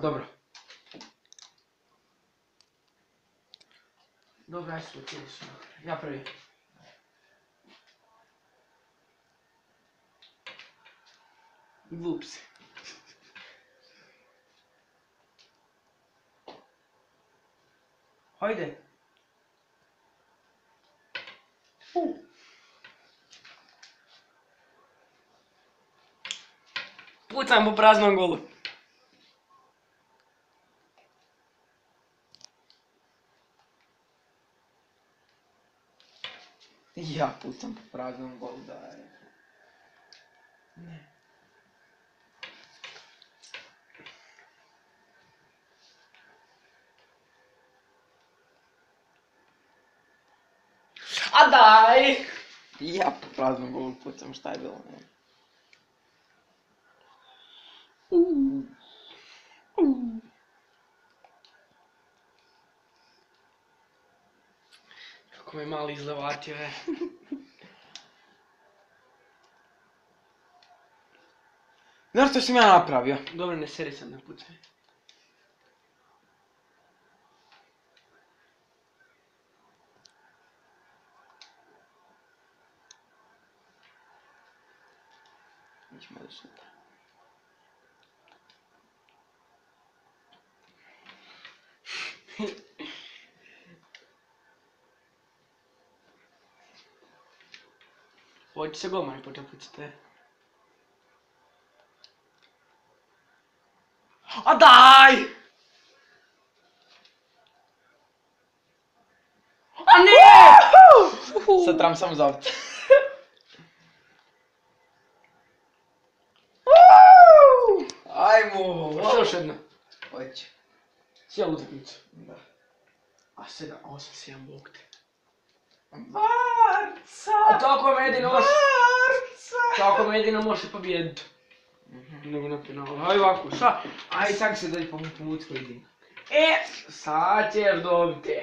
dobro. Dobro, aj su učili su. Ja prvi. Vups. Hajde. Pucam po praznom golu. Ja pucam po praznom golu, daj. Ne. A daj! Ja po praznom golu pucam, šta je bilo? Kako me mali izlevatio je. Znaš što sam ja napravio? Dobro, ne seri sam na pucaj. Idemo do sutra. Hoće se golmani početi pucati. A daj! A ne! Sad trebam samo zaviti. Ajmo! Hoće još jedna? Hoće. Cijelu utakmicu? Da. A 7-8 bog te. Barca! A tako me jedino može... Barca! Tako me jedino može pobijediti. Nego na finalu. Aj ovako, šta? Aj tak se dođi pomoći koji idim. Sad ćeš dobiti.